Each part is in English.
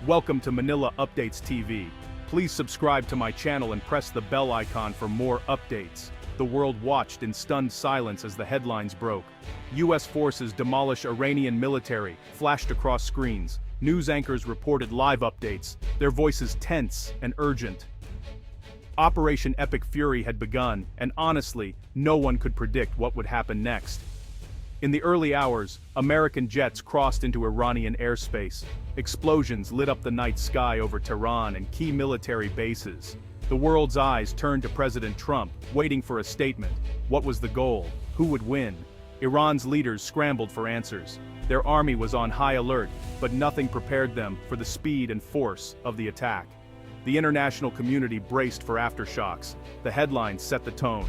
Welcome to Manila Updates TV. Please subscribe to my channel and press the bell icon for more updates. The world watched in stunned silence as the headlines broke. U.S. forces demolish Iranian military, flashed across screens. News anchors reported live updates, their voices tense and urgent. Operation Epic Fury had begun, and honestly, no one could predict what would happen next. In the early hours, American jets crossed into Iranian airspace. Explosions lit up the night sky over Tehran and key military bases. The world's eyes turned to President Trump, waiting for a statement. What was the goal? Who would win? Iran's leaders scrambled for answers. Their army was on high alert, but nothing prepared them for the speed and force of the attack. The international community braced for aftershocks. The headlines set the tone.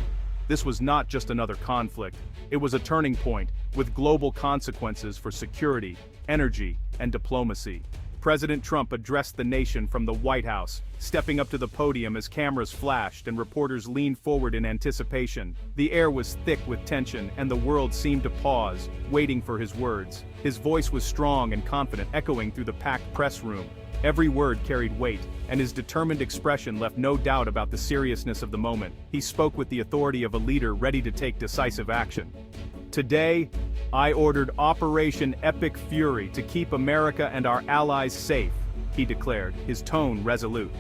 This was not just another conflict. It was a turning point, with global consequences for security, energy, and diplomacy. President Trump addressed the nation from the White House, stepping up to the podium as cameras flashed and reporters leaned forward in anticipation. The air was thick with tension, and the world seemed to pause, waiting for his words. His voice was strong and confident, echoing through the packed press room. Every word carried weight, and his determined expression left no doubt about the seriousness of the moment. He spoke with the authority of a leader ready to take decisive action. Today, I ordered Operation Epic Fury to keep America and our allies safe, he declared, his tone resolute.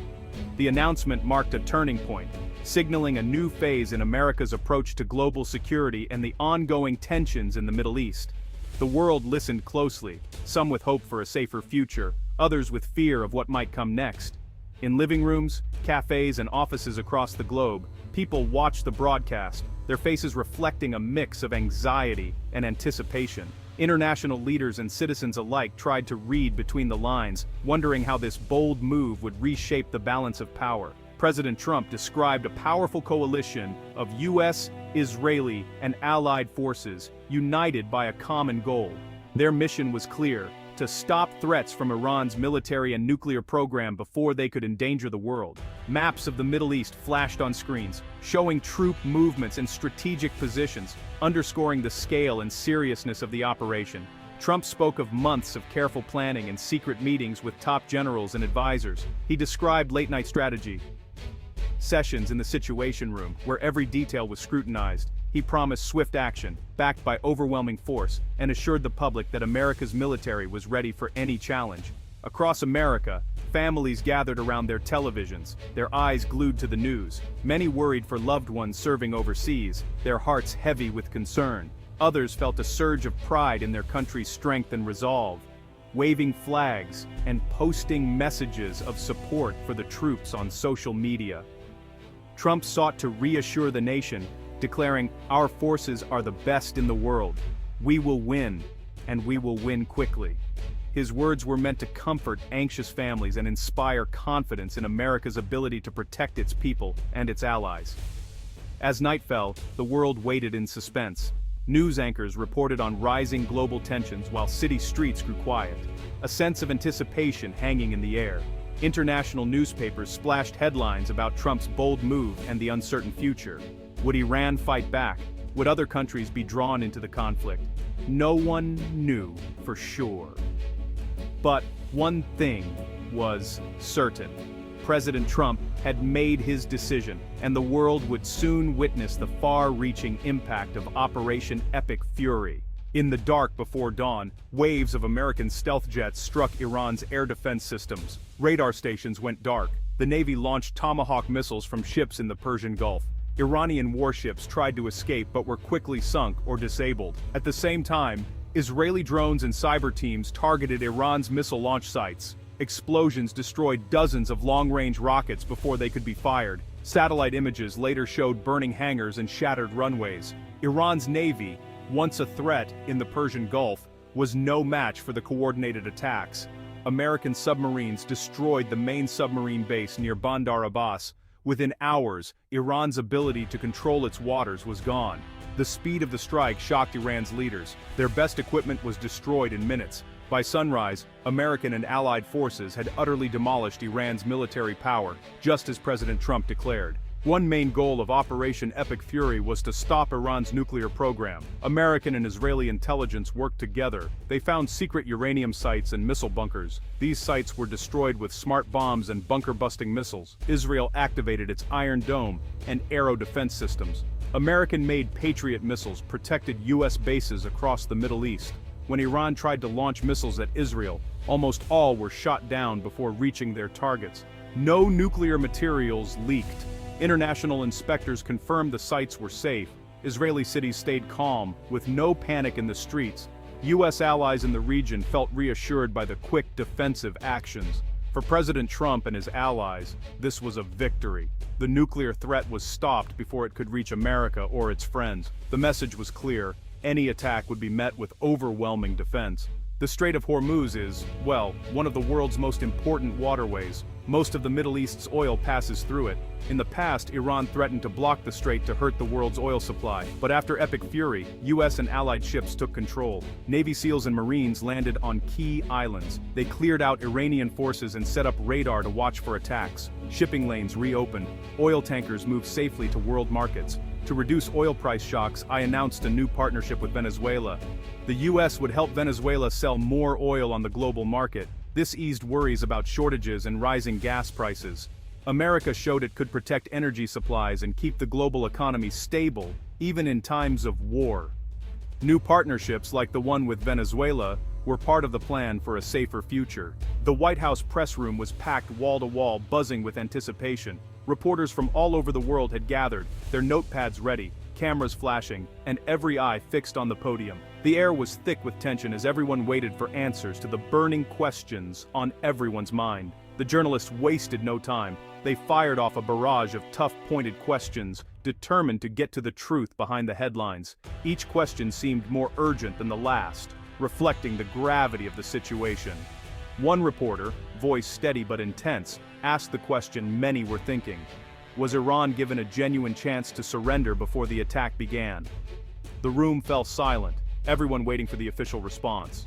The announcement marked a turning point, signaling a new phase in America's approach to global security and the ongoing tensions in the Middle East. The world listened closely, some with hope for a safer future, others with fear of what might come next. In living rooms, cafes, and offices across the globe, people watched the broadcast, their faces reflecting a mix of anxiety and anticipation. International leaders and citizens alike tried to read between the lines, wondering how this bold move would reshape the balance of power. President Trump described a powerful coalition of U.S., Israeli, and allied forces, united by a common goal. Their mission was clear: to stop threats from Iran's military and nuclear program before they could endanger the world. Maps of the Middle East flashed on screens, showing troop movements and strategic positions, underscoring the scale and seriousness of the operation. Trump spoke of months of careful planning and secret meetings with top generals and advisors. He described late-night strategy sessions in the Situation Room, where every detail was scrutinized. He promised swift action, backed by overwhelming force, and assured the public that America's military was ready for any challenge. Across America, families gathered around their televisions, their eyes glued to the news. Many worried for loved ones serving overseas, their hearts heavy with concern. Others felt a surge of pride in their country's strength and resolve, waving flags and posting messages of support for the troops on social media. Trump sought to reassure the nation, declaring, "Our forces are the best in the world. We will win, and we will win quickly." His words were meant to comfort anxious families and inspire confidence in America's ability to protect its people and its allies. As night fell, the world waited in suspense. News anchors reported on rising global tensions while city streets grew quiet, a sense of anticipation hanging in the air. International newspapers splashed headlines about Trump's bold move and the uncertain future. Would Iran fight back? Would other countries be drawn into the conflict? No one knew for sure. But one thing was certain. President Trump had made his decision, and the world would soon witness the far-reaching impact of Operation Epic Fury. In the dark before dawn, waves of American stealth jets struck Iran's air defense systems. Radar stations went dark. The Navy launched Tomahawk missiles from ships in the Persian Gulf. Iranian warships tried to escape but were quickly sunk or disabled. At the same time, Israeli drones and cyber teams targeted Iran's missile launch sites. Explosions destroyed dozens of long-range rockets before they could be fired. Satellite images later showed burning hangars and shattered runways. Iran's navy, once a threat in the Persian Gulf, was no match for the coordinated attacks. American submarines destroyed the main submarine base near Bandar Abbas. Within hours, Iran's ability to control its waters was gone. The speed of the strike shocked Iran's leaders. Their best equipment was destroyed in minutes. By sunrise, American and allied forces had utterly demolished Iran's military power, just as President Trump declared. One main goal of Operation Epic Fury was to stop Iran's nuclear program. American and Israeli intelligence worked together. They found secret uranium sites and missile bunkers. These sites were destroyed with smart bombs and bunker-busting missiles. Israel activated its Iron Dome and Arrow defense systems. American-made Patriot missiles protected U.S. bases across the Middle East. When Iran tried to launch missiles at Israel, almost all were shot down before reaching their targets. No nuclear materials leaked. International inspectors confirmed the sites were safe. Israeli cities stayed calm, with no panic in the streets. U.S. allies in the region felt reassured by the quick defensive actions. For President Trump and his allies, this was a victory. The nuclear threat was stopped before it could reach America or its friends. The message was clear: any attack would be met with overwhelming defense. The Strait of Hormuz is, well, one of the world's most important waterways. Most of the Middle East's oil passes through it. In the past, Iran threatened to block the strait to hurt the world's oil supply. But after Epic Fury, U.S. and allied ships took control. Navy SEALs and Marines landed on key islands. They cleared out Iranian forces and set up radar to watch for attacks. Shipping lanes reopened. Oil tankers moved safely to world markets. To reduce oil price shocks, I announced a new partnership with Venezuela. The U.S. would help Venezuela sell more oil on the global market. This eased worries about shortages and rising gas prices. America showed it could protect energy supplies and keep the global economy stable, even in times of war. New partnerships like the one with Venezuela were part of the plan for a safer future. The White House press room was packed wall to wall, buzzing with anticipation. Reporters from all over the world had gathered, their notepads ready, cameras flashing, and every eye fixed on the podium. The air was thick with tension as everyone waited for answers to the burning questions on everyone's mind. The journalists wasted no time. They fired off a barrage of tough, pointed questions, determined to get to the truth behind the headlines. Each question seemed more urgent than the last, reflecting the gravity of the situation. One reporter, voice steady but intense, asked the question many were thinking. Was Iran given a genuine chance to surrender before the attack began? The room fell silent, everyone waiting for the official response.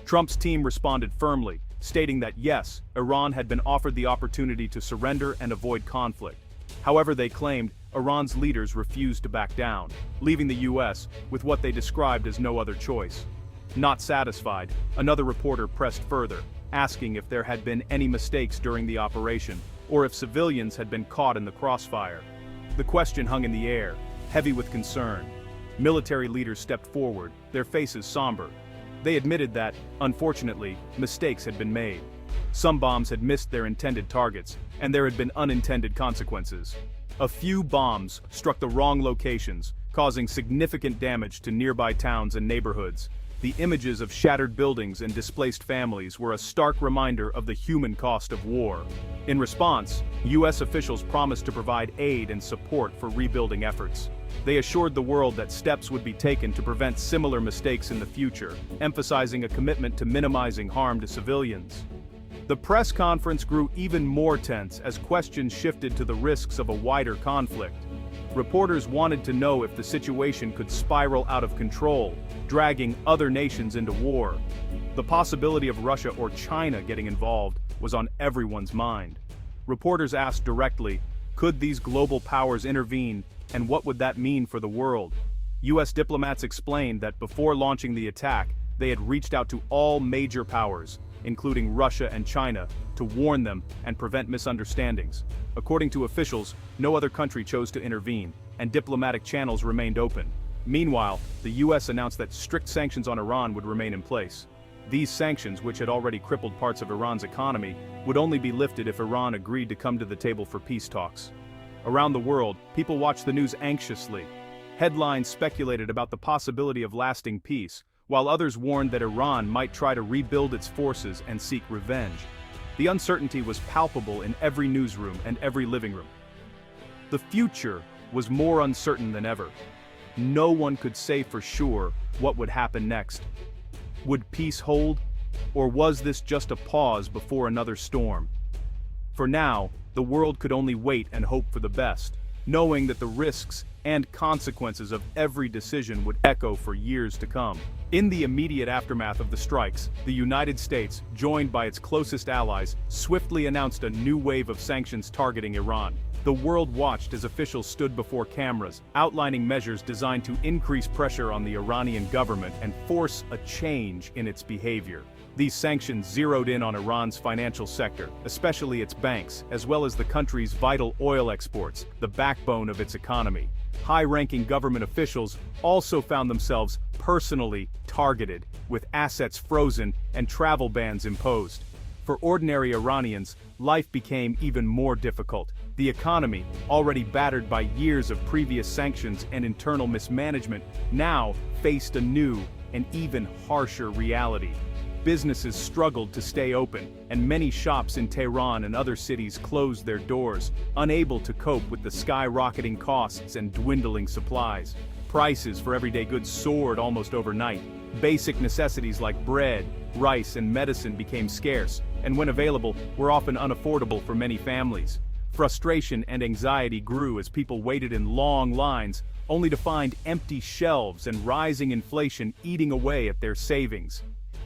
Trump's team responded firmly, stating that yes, Iran had been offered the opportunity to surrender and avoid conflict. However, they claimed Iran's leaders refused to back down, leaving the U.S. with what they described as no other choice. Not satisfied, another reporter pressed further, asking if there had been any mistakes during the operation, or if civilians had been caught in the crossfire. The question hung in the air, heavy with concern. Military leaders stepped forward, their faces somber. They admitted that, unfortunately, mistakes had been made. Some bombs had missed their intended targets, and there had been unintended consequences. A few bombs struck the wrong locations, causing significant damage to nearby towns and neighborhoods. The images of shattered buildings and displaced families were a stark reminder of the human cost of war. In response, U.S. officials promised to provide aid and support for rebuilding efforts. They assured the world that steps would be taken to prevent similar mistakes in the future, emphasizing a commitment to minimizing harm to civilians. The press conference grew even more tense as questions shifted to the risks of a wider conflict. Reporters wanted to know if the situation could spiral out of control, dragging other nations into war. The possibility of Russia or China getting involved was on everyone's mind. Reporters asked directly, could these global powers intervene, and what would that mean for the world? U.S. diplomats explained that before launching the attack, they had reached out to all major powers, including Russia and China, to warn them and prevent misunderstandings. According to officials, no other country chose to intervene, and diplomatic channels remained open. Meanwhile, the U.S. announced that strict sanctions on Iran would remain in place. These sanctions, which had already crippled parts of Iran's economy, would only be lifted if Iran agreed to come to the table for peace talks. Around the world, people watched the news anxiously. Headlines speculated about the possibility of lasting peace, while others warned that Iran might try to rebuild its forces and seek revenge. The uncertainty was palpable in every newsroom and every living room. The future was more uncertain than ever. No one could say for sure what would happen next. Would peace hold, or was this just a pause before another storm? For now, the world could only wait and hope for the best, knowing that the risks and consequences of every decision would echo for years to come. In the immediate aftermath of the strikes, the United States, joined by its closest allies, swiftly announced a new wave of sanctions targeting Iran. The world watched as officials stood before cameras, outlining measures designed to increase pressure on the Iranian government and force a change in its behavior. These sanctions zeroed in on Iran's financial sector, especially its banks, as well as the country's vital oil exports, the backbone of its economy. High-ranking government officials also found themselves personally targeted, with assets frozen and travel bans imposed. For ordinary Iranians, life became even more difficult. The economy, already battered by years of previous sanctions and internal mismanagement, now faced a new and even harsher reality. Businesses struggled to stay open, and many shops in Tehran and other cities closed their doors, unable to cope with the skyrocketing costs and dwindling supplies. Prices for everyday goods soared almost overnight. Basic necessities like bread, rice, and medicine became scarce, and when available, were often unaffordable for many families. Frustration and anxiety grew as people waited in long lines, only to find empty shelves and rising inflation eating away at their savings.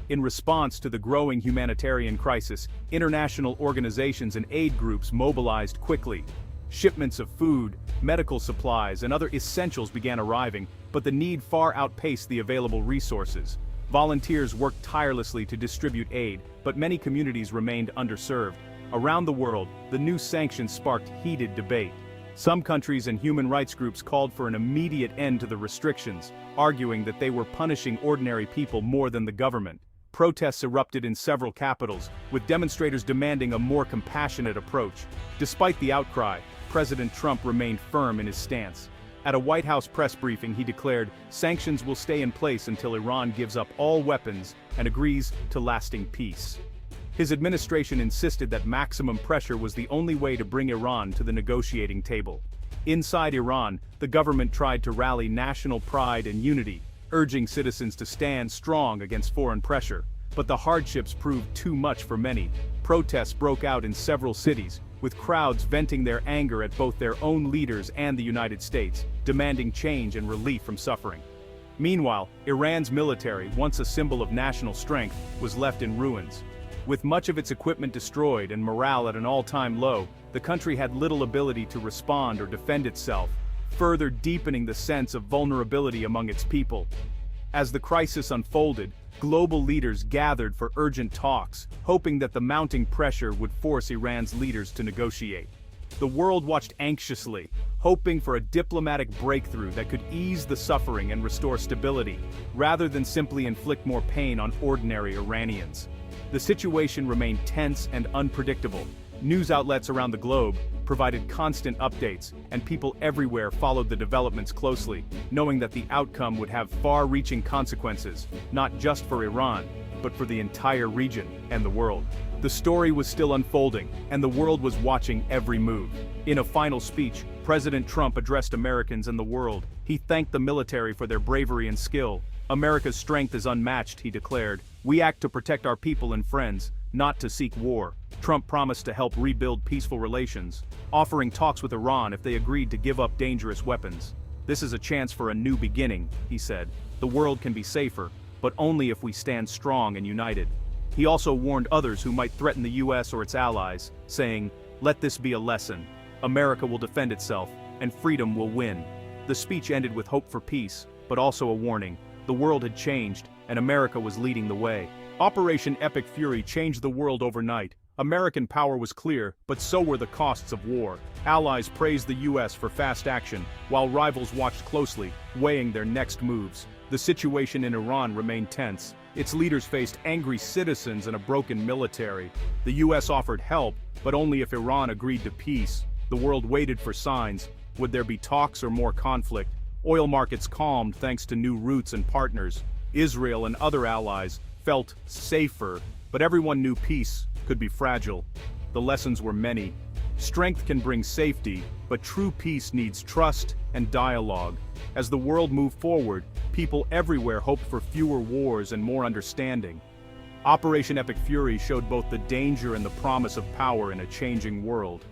In response to the growing humanitarian crisis, international organizations and aid groups mobilized quickly. Shipments of food, medical supplies, and other essentials began arriving, but the need far outpaced the available resources. Volunteers worked tirelessly to distribute aid, but many communities remained underserved. Around the world, the new sanctions sparked heated debate. Some countries and human rights groups called for an immediate end to the restrictions, arguing that they were punishing ordinary people more than the government. Protests erupted in several capitals, with demonstrators demanding a more compassionate approach. Despite the outcry, President Trump remained firm in his stance. At a White House press briefing, he declared, "Sanctions will stay in place until Iran gives up all weapons and agrees to lasting peace." His administration insisted that maximum pressure was the only way to bring Iran to the negotiating table. Inside Iran, the government tried to rally national pride and unity, urging citizens to stand strong against foreign pressure. But the hardships proved too much for many. Protests broke out in several cities, with crowds venting their anger at both their own leaders and the United States, demanding change and relief from suffering. Meanwhile, Iran's military, once a symbol of national strength, was left in ruins. With much of its equipment destroyed and morale at an all-time low, the country had little ability to respond or defend itself, further deepening the sense of vulnerability among its people. As the crisis unfolded, global leaders gathered for urgent talks, hoping that the mounting pressure would force Iran's leaders to negotiate. The world watched anxiously, hoping for a diplomatic breakthrough that could ease the suffering and restore stability, rather than simply inflict more pain on ordinary Iranians. The situation remained tense and unpredictable. News outlets around the globe provided constant updates, and people everywhere followed the developments closely, knowing that the outcome would have far-reaching consequences, not just for Iran, but for the entire region and the world. The story was still unfolding, and the world was watching every move. In a final speech, President Trump addressed Americans and the world. He thanked the military for their bravery and skill. "America's strength is unmatched," he declared. "We act to protect our people and friends, not to seek war." Trump promised to help rebuild peaceful relations, offering talks with Iran if they agreed to give up dangerous weapons. "This is a chance for a new beginning," he said. "The world can be safer, but only if we stand strong and united." He also warned others who might threaten the US or its allies, saying, "Let this be a lesson. America will defend itself, and freedom will win." The speech ended with hope for peace, but also a warning. The world had changed, and America was leading the way. Operation Epic Fury changed the world overnight. American power was clear, but so were the costs of war. Allies praised the US for fast action, while rivals watched closely, weighing their next moves. The situation in Iran remained tense. Its leaders faced angry citizens and a broken military. The US offered help, but only if Iran agreed to peace. The world waited for signs. Would there be talks or more conflict? Oil markets calmed thanks to new routes and partners. Israel and other allies felt safer, but everyone knew peace could be fragile. The lessons were many. Strength can bring safety, but true peace needs trust and dialogue. As the world moved forward, people everywhere hoped for fewer wars and more understanding. Operation Epic Fury showed both the danger and the promise of power in a changing world.